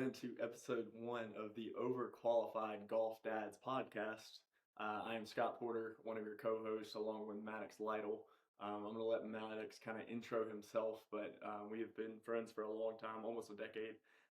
into episode 1 of the Overqualified Golf Dads Podcast. I am Scott Porter, one of your co-hosts, along with Maddux Lytle. I'm going to let Maddux kind of intro himself, but we have been friends for a long time, almost a decade,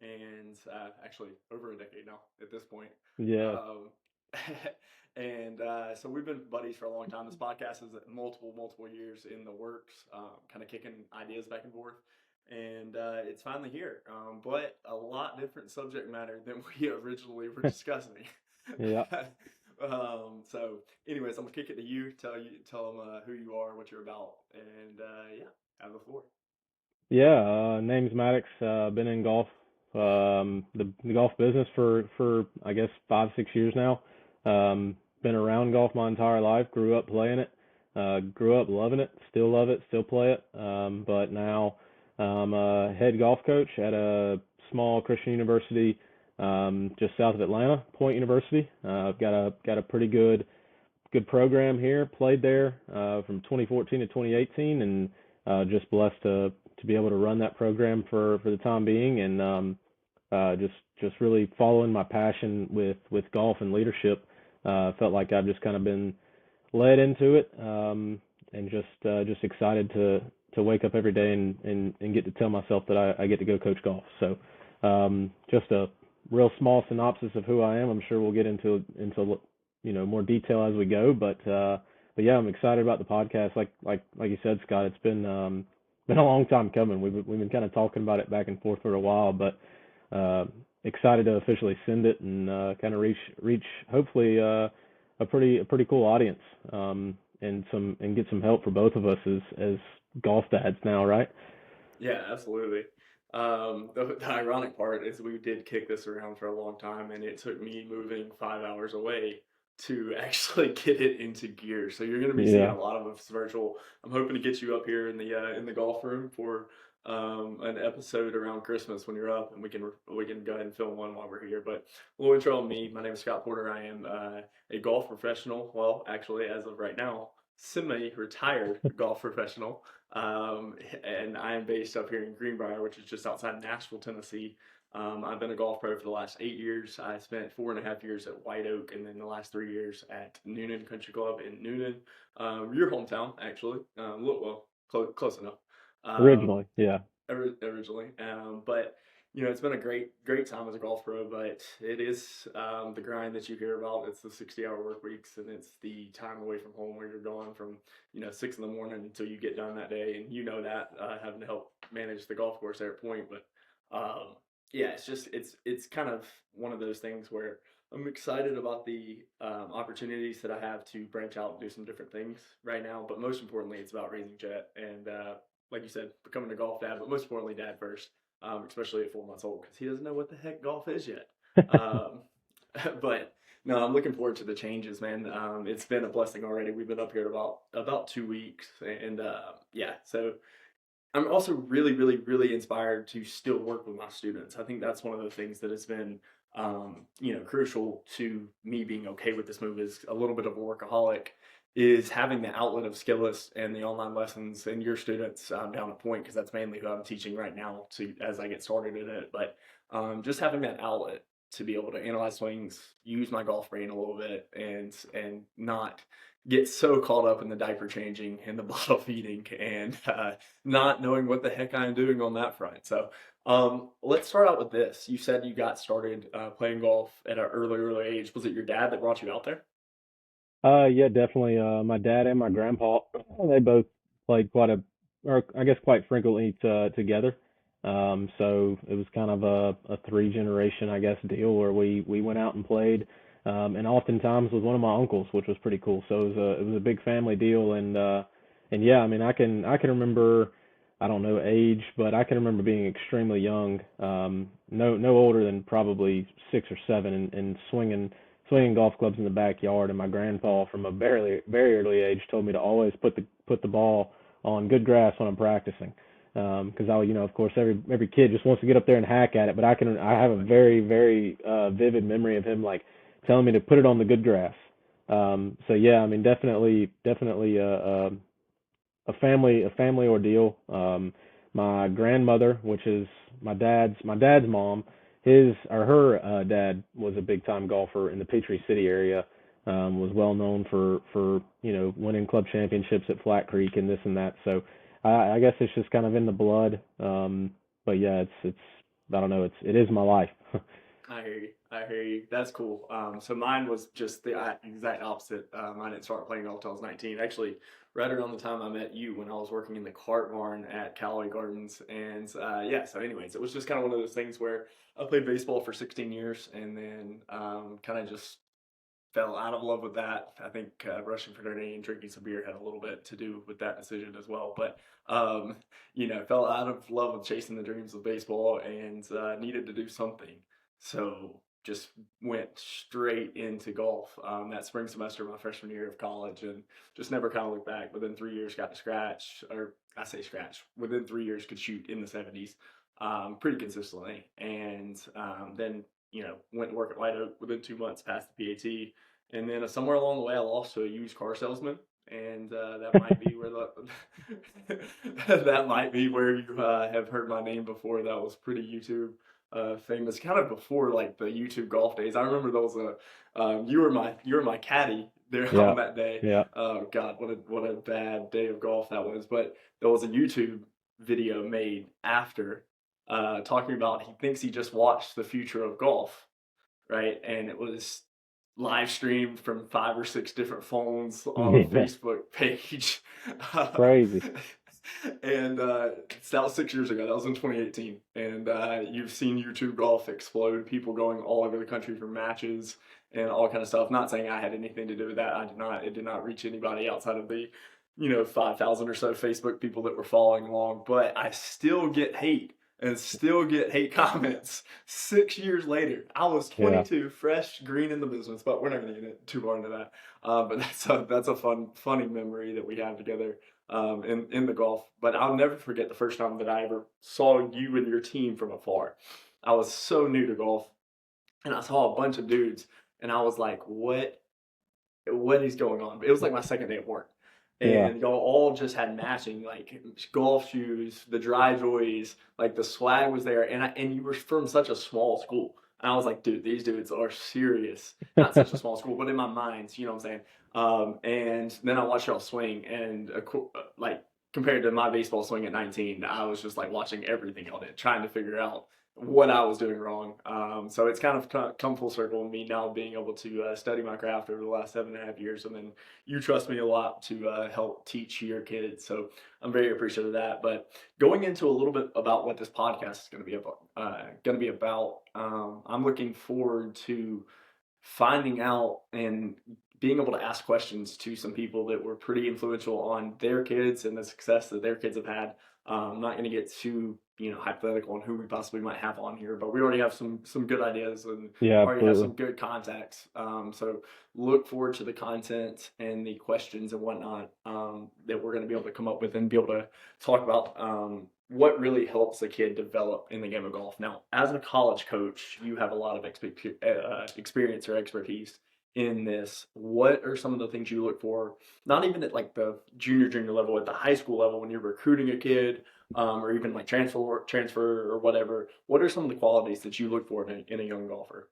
and actually over a decade now at this point. Yeah. So we've been buddies for a long time. This podcast is multiple years in the works, kind of kicking ideas back and forth. And it's finally here, but a lot different subject matter than we originally were discussing. Yeah. So, anyways, I'm gonna kick it to you. Tell them who you are, what you're about, and have the floor. Yeah. Name's Maddux. Been in golf, the golf business for I guess 5-6 years now. Been around golf my entire life. Grew up playing it. Grew up loving it. Still love it. Still play it. But now I'm a head golf coach at a small Christian university just south of Atlanta, Point University. I've got a pretty good program here. Played there from 2014 to 2018, and just blessed to be able to run that program for the time being, and just really following my passion with golf and leadership. Felt like I've just kind of been led into it, and just excited to wake up every day and get to tell myself that I get to go coach golf. So just a real small synopsis of who I am. I'm sure we'll get into more detail as we go, but yeah, I'm excited about the podcast. Like you said, Scott, it's been a long time coming. We've been kind of talking about it back and forth for a while, but excited to officially send it and kind of reach hopefully a pretty cool audience, and get some help for both of us as golf dads now, right? Yeah, absolutely. The ironic part is we did kick this around for a long time, and it took me moving 5 hours away to actually get it into gear. So you're going to be seeing a lot of us virtual. I'm hoping to get you up here in the golf room for an episode around Christmas when you're up, and we can go ahead and film one while we're here. But a little intro on me. My name is Scott Porter. I am a golf professional. Well, actually, as of right now, semi-retired golf professional. And I am based up here in Greenbrier, which is just outside Nashville, Tennessee. I've been a golf pro for the last 8 years. I spent 4.5 years at White Oak, and then the last 3 years at Noonan Country Club in Noonan, your hometown, actually. Close enough. Originally, yeah. Originally, but it's been a great time as a golf pro. But it is the grind that you hear about. It's the 60-hour work weeks, and it's the time away from home where you're gone from 6 in the morning until you get done that day, and that having to help manage the golf course there at Point. But yeah, it's kind of one of those things where I'm excited about the opportunities that I have to branch out and do some different things right now. But most importantly, it's about raising Jet and like you said, becoming a golf dad, but most importantly, dad first, especially at 4 months old, because he doesn't know what the heck golf is yet. But no, I'm looking forward to the changes, man. It's been a blessing already. We've been up here about 2 weeks, and so I'm also really inspired to still work with my students. I think that's one of the things that has been crucial to me being okay with this move, is a little bit of a workaholic, is having the outlet of Skillest and the online lessons and your students down at Point, because that's mainly who I'm teaching right now as I get started in it. But just having that outlet to be able to analyze swings, use my golf brain a little bit, and not get so caught up in the diaper changing and the bottle feeding and not knowing what the heck I'm doing on that front. So let's start out with this. You said you got started playing golf at an early age. Was it your dad that brought you out there? Yeah, definitely. My dad and my grandpa, they both played quite frequently together. So it was kind of a 3 generation, I guess, deal where we went out and played, and oftentimes with one of my uncles, which was pretty cool. So it was a big family deal, and yeah, I mean, I can remember, I don't know age, but I can remember being extremely young, no older than probably 6 or 7, and swinging golf clubs in the backyard. And my grandpa, from a very early age, told me to always put the ball on good grass when I'm practicing, because of course every kid just wants to get up there and hack at it, but I have a very vivid memory of him like telling me to put it on the good grass. So yeah, I mean, definitely a family ordeal. My grandmother, which is my dad's mom, his or her dad was a big time golfer in the Peachtree City area. Was well known for winning club championships at Flat Creek and this and that. So I guess it's just kind of in the blood. But yeah, it's I don't know. It is my life. I hear you. I hear you. That's cool. So mine was just the exact opposite. I didn't start playing golf till I was 19. Actually, right around the time I met you, when I was working in the cart barn at Callaway Gardens. And yeah, so anyways, it was just kind of one of those things where I played baseball for 16 years and then kind of just fell out of love with that. I think rushing for Notre Dame and drinking some beer had a little bit to do with that decision as well. But fell out of love with chasing the dreams of baseball and needed to do something. So just went straight into golf that spring semester of my freshman year of college and just never kind of looked back. Within 3 years, got to scratch, or I say scratch, within 3 years could shoot in the 70s pretty consistently. And then, went to work at Lytle within 2 months, passed the PAT. And then somewhere along the way, I lost to a used car salesman. And that might be where that might be where you have heard my name before. That was pretty YouTube famous, kind of before like the YouTube golf days. I remember there was you were my caddy there Yeah, on that day. yeah. Oh God, what a bad day of golf that was. But there was a YouTube video made after talking about he thinks he just watched the future of golf, right? And it was live streamed from 5 or 6 different phones on a Yeah, Facebook page. crazy. And that was 6 years ago. That was in 2018. And you've seen YouTube golf explode. People going all over the country for matches and all kind of stuff. Not saying I had anything to do with that. I did not. It did not reach anybody outside of the 5,000 or so Facebook people that were following along. But I still get hate and still get hate comments 6 years later. I was Yeah, 22, fresh, green in the business, but we're not going to get too far into that. But that's a funny memory that we have together in the golf. But I'll never forget the first time that I ever saw you and your team from afar. I was so new to golf, and I saw a bunch of dudes, and I was like, what is going on? It was like my second day of work. yeah, And y'all all just had matching like golf shoes, the dry joys, like the swag was there, and you were from such a small school. And I was like, dude, these dudes are serious. Not such a small school, but in my mind, you know what I'm saying? And then I watched y'all swing, and like compared to my baseball swing at 19, I was just like watching everything y'all did, trying to figure out what I was doing wrong. So it's kind of come full circle in me now being able to study my craft over the last 7.5 years. And then you trust me a lot to help teach your kids. So I'm very appreciative of that. But going into a little bit about what this podcast is going to be about, I'm looking forward to finding out and being able to ask questions to some people that were pretty influential on their kids and the success that their kids have had. I'm not going to get too hypothetical on who we possibly might have on here, but we already have some good ideas and yeah, already have some absolutely. good contacts. So look forward to the content and the questions and whatnot that we're going to be able to come up with and be able to talk about what really helps a kid develop in the game of golf. Now, as a college coach, you have a lot of experience or expertise in this. What are some of the things you look for, not even at like the junior level, at the high school level when you're recruiting a kid, or even like transfer or whatever? What are some of the qualities that you look for in a young golfer?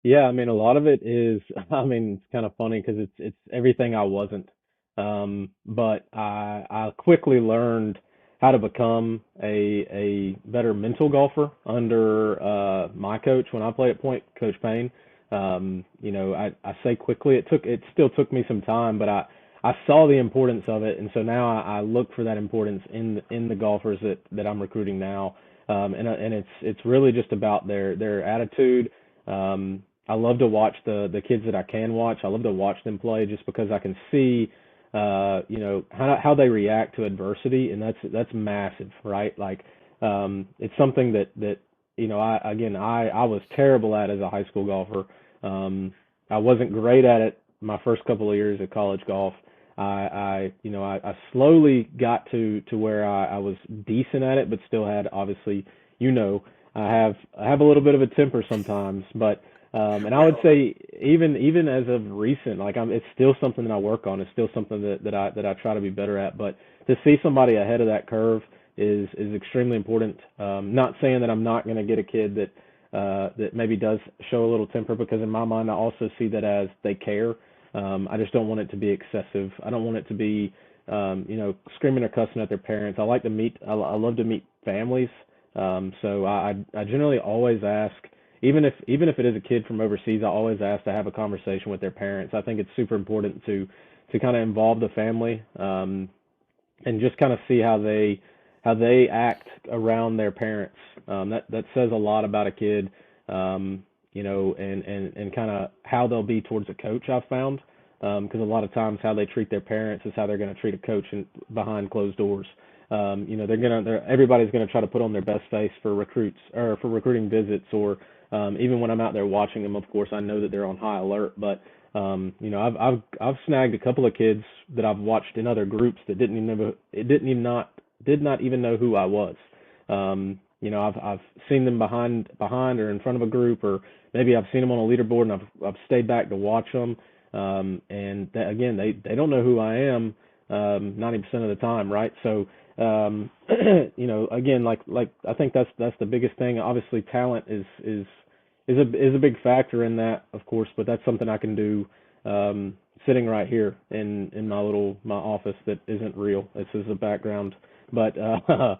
Yeah, I mean, a lot of it is, I mean, it's kind of funny because it's everything I wasn't. But I quickly learned how to become a better mental golfer under my coach when I played at Point, Coach Payne. I say quickly, it still took me some time, but I saw the importance of it, and so now I look for that importance in the golfers that I'm recruiting now. And it's really just about their attitude. I love to watch the kids that I can watch. I love to watch them play just because I can see, how they react to adversity, and that's massive, right? Like, it's something that I was terrible at as a high school golfer. I wasn't great at it my first couple of years of college golf. I slowly got to where I was decent at it, but still had obviously, I have a little bit of a temper sometimes, but and I We would all do. say even as of recent, like it's still something that I work on. It's still something that I try to be better at. But to see somebody ahead of that curve is extremely important. Not saying that I'm not going to get a kid that that maybe does show a little temper, because in my mind I also see that as they care. I just don't want it to be excessive. I don't want it to be screaming or cussing at their parents. I love to meet families. So I generally always ask, even if it is a kid from overseas, I always ask to have a conversation with their parents. I think it's super important to kind of involve the family, and just kind of see how they act around their parents. That says a lot about a kid, and kind of how they'll be towards a coach, I've found, because a lot of times how they treat their parents is how they're going to treat a coach behind closed doors. Everybody's gonna try to put on their best face for recruits or for recruiting visits, or even when I'm out there watching them. Of course, I know that they're on high alert, but I've snagged a couple of kids that I've watched in other groups that did not even know who I was. I've seen them behind or in front of a group, or maybe I've seen them on a leaderboard and I've stayed back to watch them. And again, they don't know who I am 90% of the time, right? So again, like I think that's the biggest thing. Obviously, talent is a big factor in that, of course, but that's something I can do sitting right here in my office that isn't real. It's as a background, but I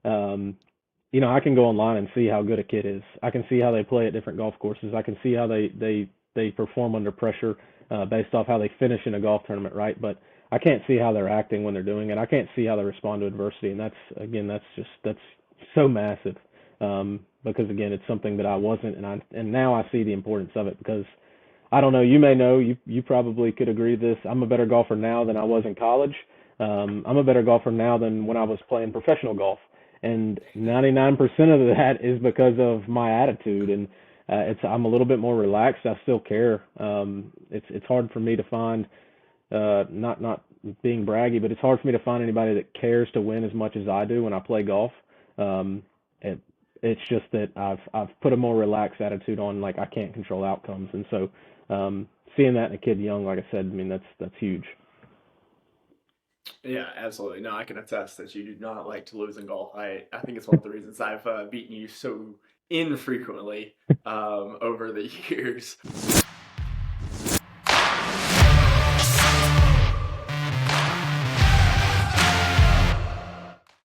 can go online and see how good a kid is. I can see how they play at different golf courses. I can see how they perform under pressure based off how they finish in a golf tournament, right? But I can't see how they're acting when they're doing it. I can't see how they respond to adversity, and that's so massive. Because again, it's something that I wasn't, and now I see the importance of it, because I don't know, you may know, you probably could agree to this. I'm a better golfer now than I was in college. I'm a better golfer now than when I was playing professional golf, and 99% of that is because of my attitude, and I'm a little bit more relaxed. I still care. It's hard for me to find. Not being braggy, but it's hard for me to find anybody that cares to win as much as I do when I play golf. It's just that I've put a more relaxed attitude on, like, I can't control outcomes, and so seeing that in a kid young, like I said, I mean, that's huge. Yeah, absolutely. No, I can attest that you do not like to lose in golf. I think it's one of the reasons I've beaten you so infrequently over the years.